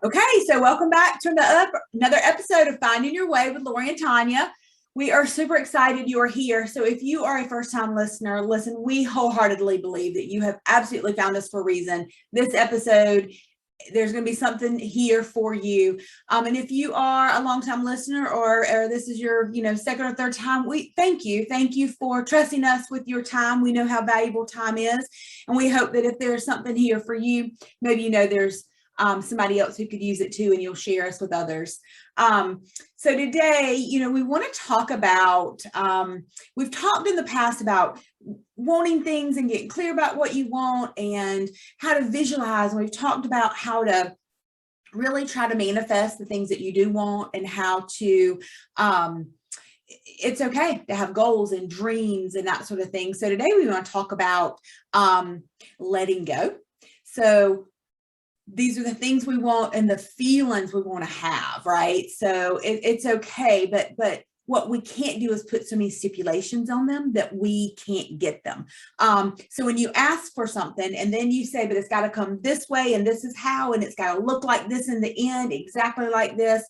Okay, so welcome back to another episode of Finding Your Way with Lori and Tonya. We are super excited you are here. So if you are a first-time listener, listen, we wholeheartedly believe that you have absolutely found us for a reason. This episode, there's going to be something here for you. And if you are a long-time listener or this is your, second or third time, we thank you. Thank you for trusting us with your time. We know how valuable time is. And we hope that if there's something here for you, maybe there's somebody else who could use it too, and you'll share us with others. So today, we want to talk about, we've talked in the past about wanting things and getting clear about what you want and how to visualize. And we've talked about how to really try to manifest the things that you do want and how to, it's okay to have goals and dreams and that sort of thing. So today we want to talk about letting go. So these are the things we want and the feelings we want to have, right? So it's okay, but what we can't do is put so many stipulations on them that we can't get them. So when you ask for something and then you say, but it's got to come this way and this is how, and it's got to look like this in the end, exactly like this,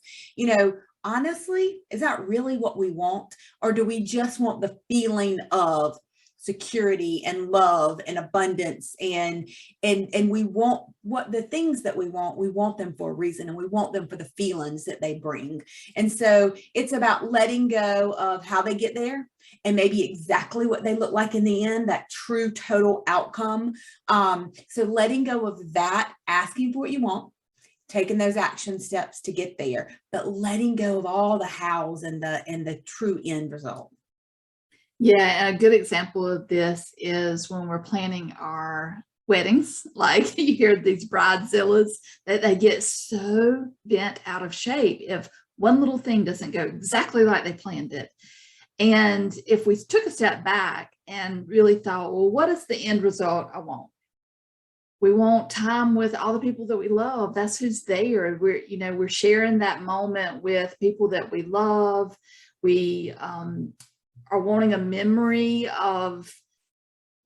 honestly, is that really what we want? Or do we just want the feeling of security and love and abundance and we want what the things that we want them for a reason, and we want them for the feelings that they bring. And so it's about letting go of how they get there and maybe exactly what they look like in the end, that true total outcome. So letting go of that, asking for what you want, taking those action steps to get there, but letting go of all the hows and the true end result. Yeah, and a good example of this is when we're planning our weddings. Like you hear these bridezillas that they get so bent out of shape if one little thing doesn't go exactly like they planned it. And if we took a step back and really thought, well, what is the end result I want? We want time with all the people that we love. That's who's there. We're sharing that moment with people that we love. We are wanting a memory of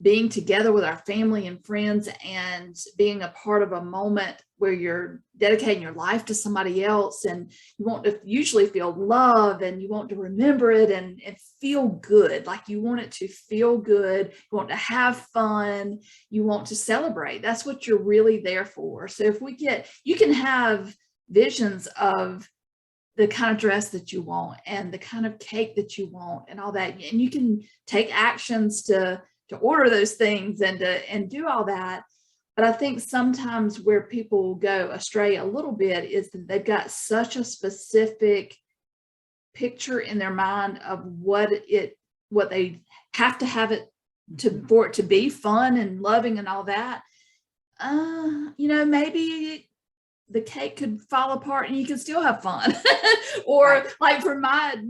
being together with our family and friends and being a part of a moment where you're dedicating your life to somebody else, and you want to usually feel love and you want to remember it and feel good. Like you want it to feel good. You want to have fun. You want to celebrate. That's what you're really there for. So if you can have visions of the kind of dress that you want and the kind of cake that you want and all that. And you can take actions to order those things and do all that. But I think sometimes where people go astray a little bit is that they've got such a specific picture in their mind of what they have to have it for it to be fun and loving and all that. Maybe the cake could fall apart and you can still have fun. Or right. Like for mine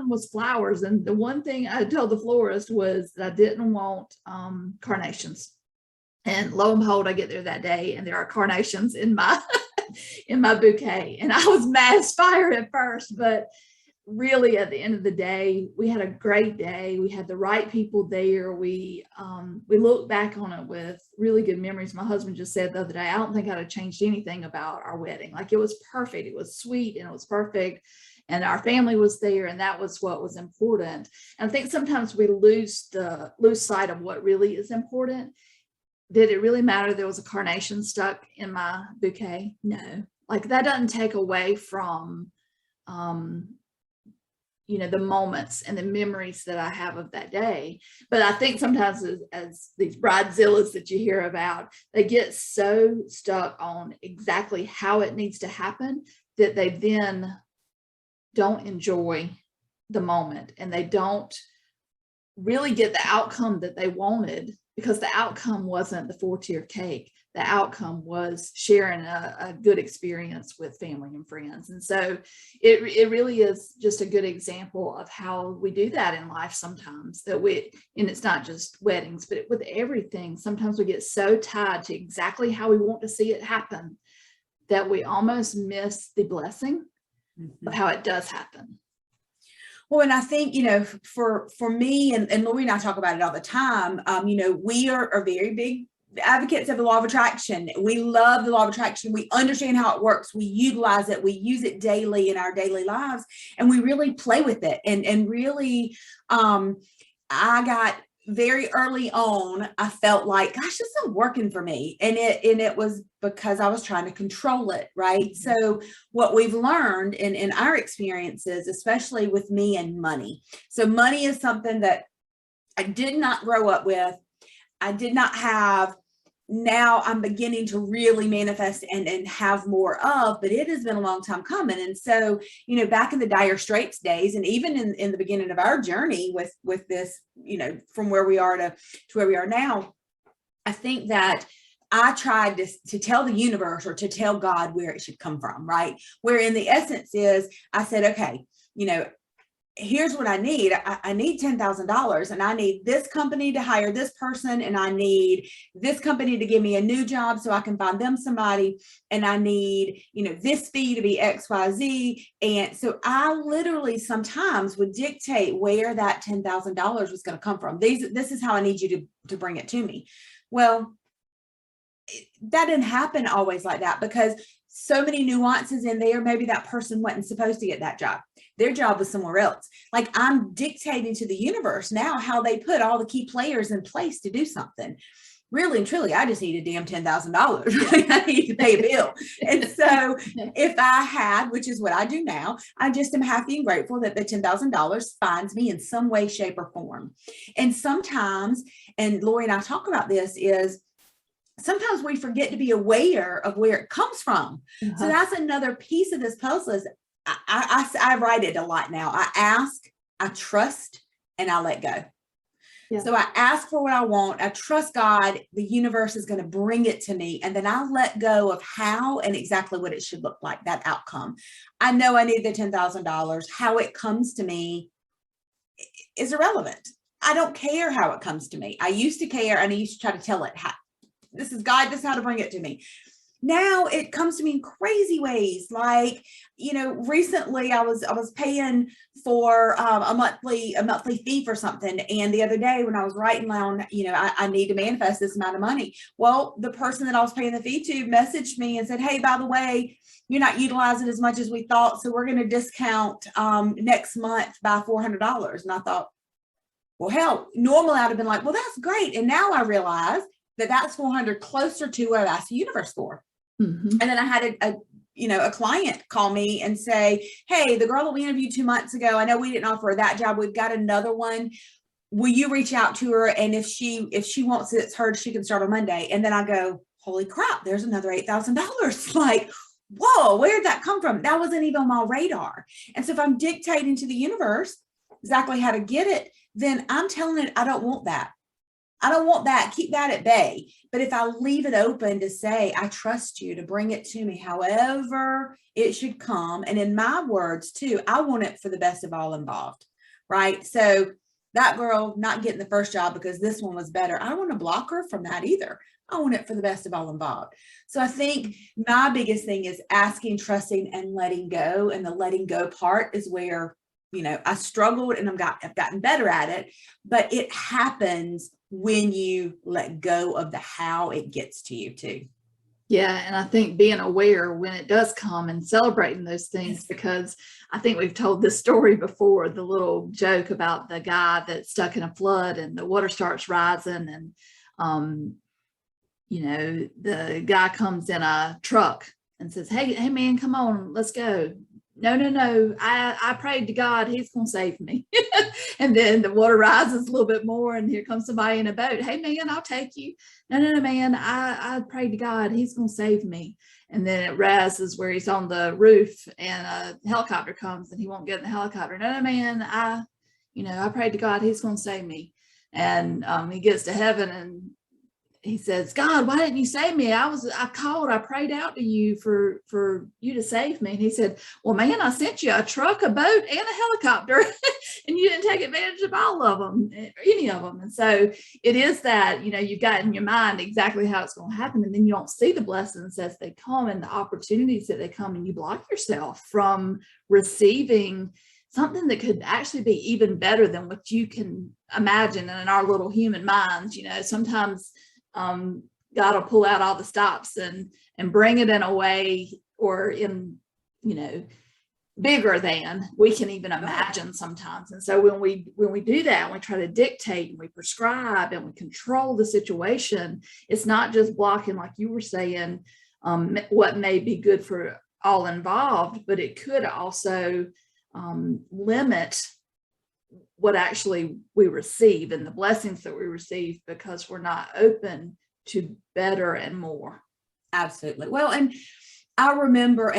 was flowers. And the one thing I told the florist was that I didn't want carnations. And lo and behold, I get there that day and there are carnations in my in my bouquet. And I was mad as fire at first, but really at the end of the day, we had a great day. We had the right people there. We look back on it with really good memories. My husband just said the other day, I don't think I'd have changed anything about our wedding. Like it was perfect. It was sweet and it was perfect. And our family was there, and that was what was important. And I think sometimes we lose sight of what really is important. Did it really matter there was a carnation stuck in my bouquet? No. Like that doesn't take away from the moments and the memories that I have of that day. But I think sometimes as these bridezillas that you hear about, they get so stuck on exactly how it needs to happen that they then don't enjoy the moment and they don't really get the outcome that they wanted, because the outcome wasn't the 4-tier cake. The outcome was sharing a good experience with family and friends. And so it really is just a good example of how we do that in life sometimes, and it's not just weddings, but with everything, sometimes we get so tied to exactly how we want to see it happen that we almost miss the blessing of how it does happen. Well, and I think, for me and Lori and I talk about it all the time, we are very big advocates of the law of attraction. We love the law of attraction. We understand how it works. We utilize it. We use it daily in our daily lives, and we really play with it. And really, I got very early on, I felt like, gosh, this isn't working for me. And it was because I was trying to control it. Right. So what we've learned in our experiences, especially with me and money. So money is something that I did not grow up with. I did not have. Now I'm beginning to really manifest and have more of, but it has been a long time coming. And so, back in the Dire Straits days, and even in the beginning of our journey with this, from where we are to where we are now, I think that I tried to tell the universe or to tell God where it should come from, right? Where in the essence is, I said, okay, here's what I need. I need $10,000, and I need this company to hire this person, and I need this company to give me a new job so I can find them somebody, and I need, this fee to be XYZ. And so I literally sometimes would dictate where that $10,000 was going to come from. This is how I need you to bring it to me. Well, that didn't happen always like that, because so many nuances in there. Maybe that person wasn't supposed to get that job. Their job was somewhere else. Like, I'm dictating to the universe now how they put all the key players in place to do something. Really and truly, I just need a damn $10,000. Right? I need to pay a bill. And so if I had, which is what I do now, I just am happy and grateful that the $10,000 finds me in some way, shape, or form. And sometimes, and Lori and I talk about this, is sometimes we forget to be aware of where it comes from. Uh-huh. So that's another piece of this puzzle. Is I write it a lot now. I ask, I trust, and I let go. Yeah. So I ask for what I want. I trust God. The universe is going to bring it to me. And then I let go of how and exactly what it should look like, that outcome. I know I need the $10,000. How it comes to me is irrelevant. I don't care how it comes to me. I used to care, and I used to try to tell it, this is God, this is how to bring it to me. Now it comes to me in crazy ways. Like, recently I was paying for a monthly fee for something. And the other day when I was writing down, I need to manifest this amount of money. Well, the person that I was paying the fee to messaged me and said, hey, by the way, you're not utilizing as much as we thought, so we're going to discount next month by $400. And I thought, well, hell, normally I'd have been like, well, that's great. And now I realize that's $400 closer to what I asked the universe for. Mm-hmm. And then I had a client call me and say, hey, the girl that we interviewed 2 months ago, I know we didn't offer her that job. We've got another one. Will you reach out to her? And if she wants it, it's hers, she can start on Monday. And then I go, holy crap, there's another $8,000. Like, whoa, where did that come from? That wasn't even on my radar. And so if I'm dictating to the universe exactly how to get it, then I'm telling it, I don't want that. I don't want that. Keep that at bay. But if I leave it open to say, I trust you to bring it to me, however it should come. And in my words too, I want it for the best of all involved. Right. So that girl not getting the first job because this one was better, I don't want to block her from that either. I want it for the best of all involved. So I think my biggest thing is asking, trusting, and letting go. And the letting go part is where, I struggled, and I've gotten better at it, but it happens when you let go of the how it gets to you too. Yeah. And I think being aware when it does come and celebrating those things, because I think we've told this story before, the little joke about the guy that's stuck in a flood and the water starts rising, and the guy comes in a truck and says, hey man, come on, let's go. No, I prayed to God, he's going to save me. And then the water rises a little bit more, and here comes somebody in a boat. Hey man, I'll take you. No, man, I prayed to God, he's going to save me. And then it rises where he's on the roof, and a helicopter comes, and he won't get in the helicopter. No, man, I prayed to God, he's going to save me. And he gets to heaven, and he says, God, why didn't you save me? I called, I prayed out to you for you to save me. And he said, well, man, I sent you a truck, a boat, and a helicopter, and you didn't take advantage of all of them, any of them. And so it is that, you've got in your mind exactly how it's going to happen. And then you don't see the blessings as they come and the opportunities that they come, and you block yourself from receiving something that could actually be even better than what you can imagine. And in our little human minds, sometimes God will pull out all the stops and bring it in a way or in, bigger than we can even imagine sometimes. And so when we do that, and we try to dictate and we prescribe and we control the situation, it's not just blocking, like you were saying, what may be good for all involved, but it could also limit what actually we receive and the blessings that we receive, because we're not open to better and more. Absolutely. Well, and I remember,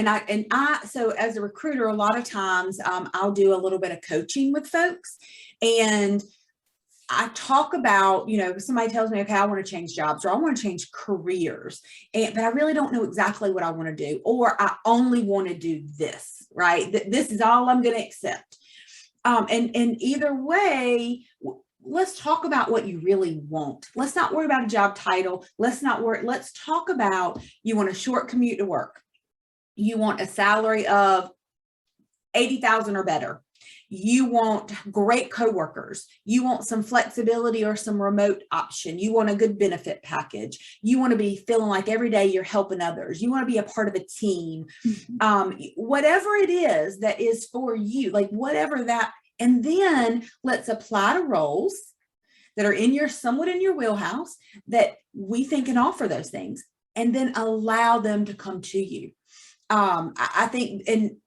so as a recruiter, a lot of times I'll do a little bit of coaching with folks, and I talk about, somebody tells me, okay, I want to change jobs, or I want to change careers, but I really don't know exactly what I want to do, or I only want to do this, right? This is all I'm going to accept. And either way, let's talk about what you really want. Let's not worry about a job title. Let's talk about, you want a short commute to work. You want a salary of $80,000 or better. You want great coworkers. You want some flexibility or some remote option. You want a good benefit package. You want to be feeling like every day you're helping others. You want to be a part of a team. Whatever it is that is for you, like whatever that, and then let's apply to roles that are somewhat in your wheelhouse that we think can offer those things, and then allow them to come to you. I think in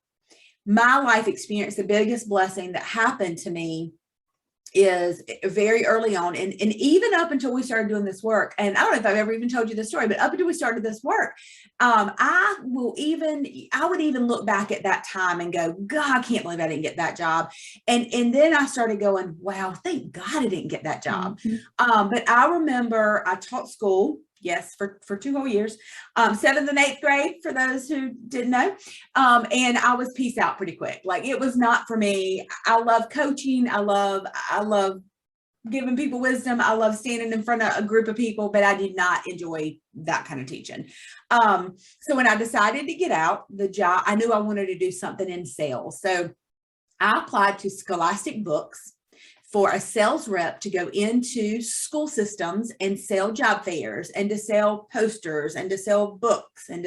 my life experience, the biggest blessing that happened to me is very early on. And even up until we started doing this work, and I don't know if I've ever even told you this story, but up until we started this work, I would even look back at that time and go, God, I can't believe I didn't get that job. And then I started going, wow, thank God I didn't get that job. But I remember I taught school. Yes, for 2 whole years, 7th and 8th grade, for those who didn't know. And I was peace out pretty quick. Like, it was not for me. I love coaching. I love giving people wisdom. I love standing in front of a group of people, but I did not enjoy that kind of teaching. So when I decided to get out the job, I knew I wanted to do something in sales. So I applied to Scholastic Books for a sales rep to go into school systems and sell job fairs and to sell posters and to sell books and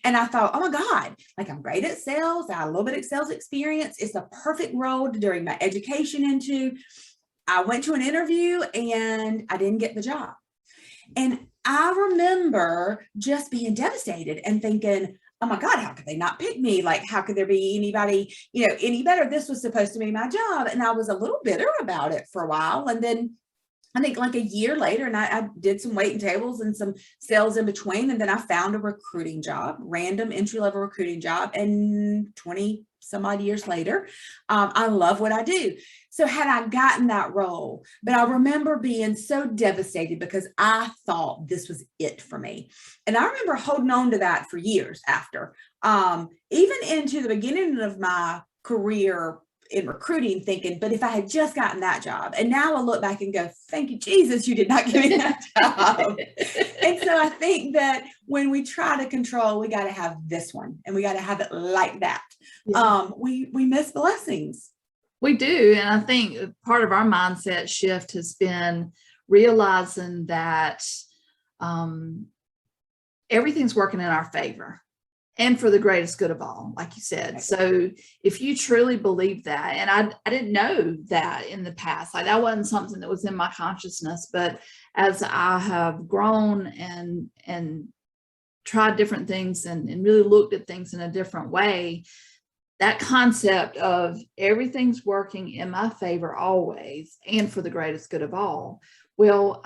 I thought, oh my God, like, I'm great at sales. I have a little bit of sales experience. It's a perfect role during my education into. I went to an interview and I didn't get the job. And I remember just being devastated and thinking, oh my God, how could they not pick me? Like, how could there be anybody, any better? This was supposed to be my job. And I was a little bitter about it for a while. And then I think like a year later, and I did some waiting tables and some sales in between. And then I found a recruiting job, random entry-level recruiting job. And 20 some odd years later, I love what I do. So had I gotten that role, but I remember being so devastated because I thought this was it for me. And I remember holding on to that for years after, even into the beginning of my career in recruiting, thinking, but if I had just gotten that job. And now I look back and go, thank you, Jesus, you did not give me that job. And so I think that when we try to control, we got to have this one, and we got to have it like that. Yeah. We miss blessings. We do. And I think part of our mindset shift has been realizing that everything's working in our favor and for the greatest good of all, like you said. So if you truly believe that, and I didn't know that in the past, like that wasn't something that was in my consciousness, but as I have grown and tried different things and really looked at things in a different way, that concept of everything's working in my favor always and for the greatest good of all. Well,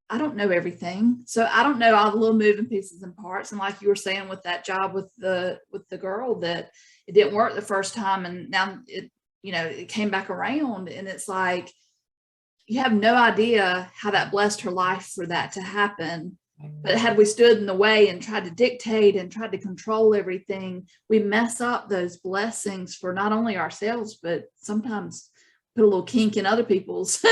I don't know everything. So I don't know all the little moving pieces and parts. And like you were saying with that job with the girl, that it didn't work the first time, and now it came back around, and it's like, you have no idea how that blessed her life for that to happen. But had we stood in the way and tried to dictate and tried to control everything, we mess up those blessings for not only ourselves, but sometimes put a little kink in other people's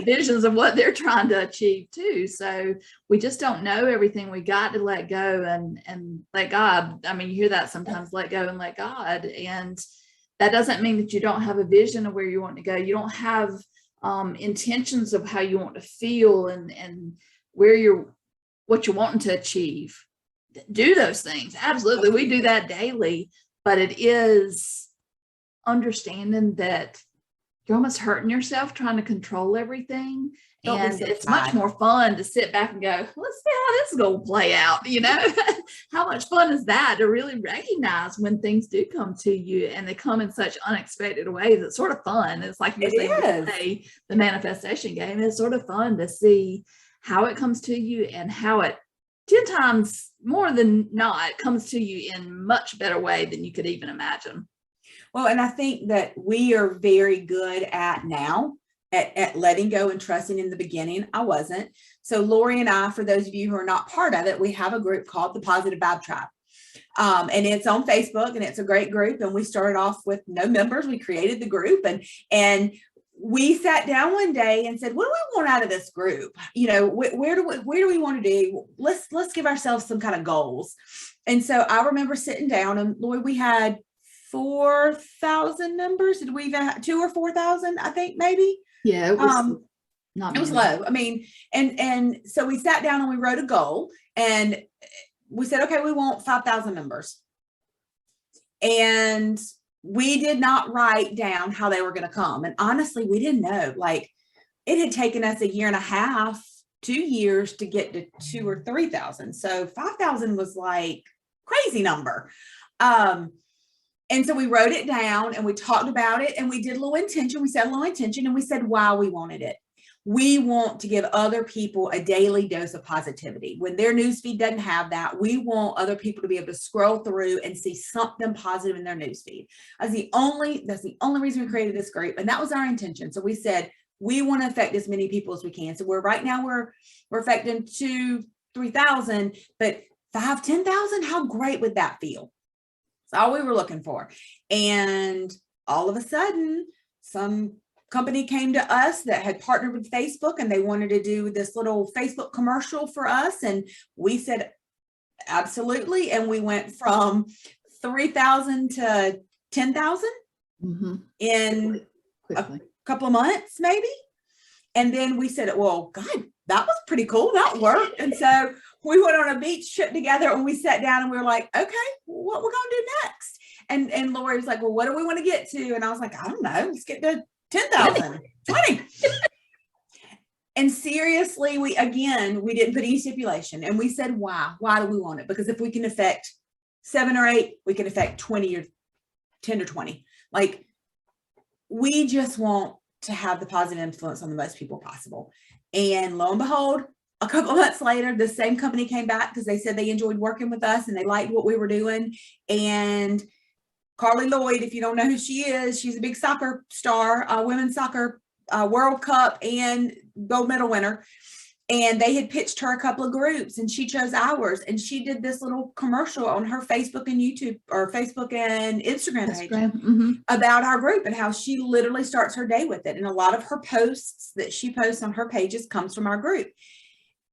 visions of what they're trying to achieve too. So we just don't know everything. We got to let go and let God. I mean, you hear that sometimes, let go and let God. And that doesn't mean that you don't have a vision of where you want to go. You don't have intentions of how you want to feel and what you're wanting to achieve, do those things. Absolutely. We do that daily, but it is understanding that you're almost hurting yourself trying to control everything. And it's much more fun to sit back and go, let's see how this is going to play out. How much fun is that to really recognize when things do come to you and they come in such unexpected ways? It's sort of fun. It's like you're saying, the manifestation game. It's sort of fun to see how it comes to you and how it 10 times more than not comes to you in much better way than you could even imagine. Well, and I think that we are very good at now at letting go and trusting. In the beginning, I wasn't. So Lori and I, for those of you who are not part of it, we have a group called the Positive Vibe Tribe. And it's on Facebook, and it's a great group. And we started off with no members. We created the group, and we sat down one day and said, what do we want out of this group? Where do we want to do? Let's give ourselves some kind of goals. And so I remember sitting down, and Lori, we had 4,000 members. Did we even have 2,000 or 4,000? I think maybe. Yeah, it was it was low. I mean, and so we sat down and we wrote a goal, and we said, okay, we want 5,000 members. And we did not write down how they were going to come. And honestly, we didn't know. Like, it had taken us 1.5 years, 2 years to get to 2,000 or 3,000. So 5,000 was like crazy number. And so we wrote it down and we talked about it, and we did a little intention. We set a little intention, and we said why we wanted it. We want to give other people a daily dose of positivity. When their newsfeed doesn't have that, we want other people to be able to scroll through and see something positive in their newsfeed. That's the only reason we created this group. And that was our intention. So we said, we want to affect as many people as we can. So right now we're affecting 2,000, 3,000, but 5,000, 10,000, how great would that feel? That's all we were looking for. And all of a sudden, some company came to us that had partnered with Facebook, and they wanted to do this little Facebook commercial for us. And we said, absolutely. And we went from 3,000 to 10,000 in a couple of months, maybe. And then we said, well, God, that was pretty cool. That worked. And so we went on a beach trip together, and we sat down and we were like, okay, what we're going to do next? And Lori was like, well, what do we want to get to? And I was like, I don't know. Let's get to 10,000, 20. And seriously, we didn't put any stipulation. And we said, why? Why do we want it? Because if we can affect 7 or 8, we can affect 20 or 10 or 20. Like, we just want to have the positive influence on the most people possible. And lo and behold, a couple of months later, the same company came back because they said they enjoyed working with us and they liked what we were doing. And Carly Lloyd, if you don't know who she is, she's a big soccer star, women's soccer World Cup and gold medal winner. And they had pitched her a couple of groups, and she chose ours. And she did this little commercial on her Facebook and YouTube, or Facebook and Instagram page about our group and how she literally starts her day with it. And a lot of her posts that she posts on her pages comes from our group.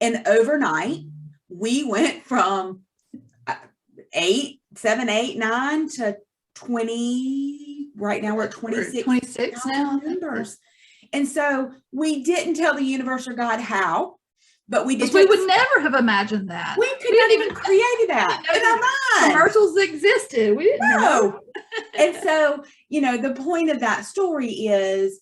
And overnight, we went from 7, 8, 9 to 20. Right now we're at 26 now members. And so we didn't tell the universe or God how, but we did. We would never have imagined that. We could not even created that in our mind. Commercials existed. We didn't know. And so, the point of that story is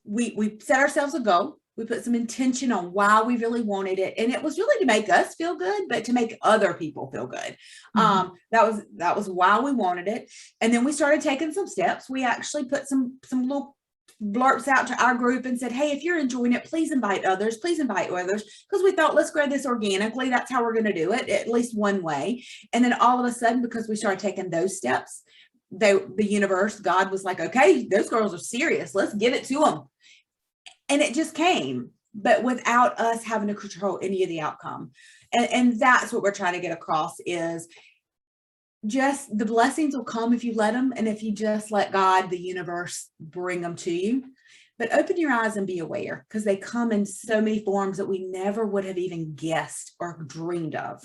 we set ourselves a goal. We put some intention on why we really wanted it. And it was really to make us feel good, but to make other people feel good. That was why we wanted it. And then we started taking some steps. We actually put some little blurts out to our group and said, hey, if you're enjoying it, please invite others. Because we thought, let's grow this organically. That's how we're going to do it, at least one way. And then all of a sudden, because we started taking those steps, the universe, God was like, okay, those girls are serious. Let's give it to them. And it just came, but without us having to control any of the outcome. And that's what we're trying to get across is just the blessings will come if you let them. And if you just let God, the universe, bring them to you. But open your eyes and be aware, because they come in so many forms that we never would have even guessed or dreamed of.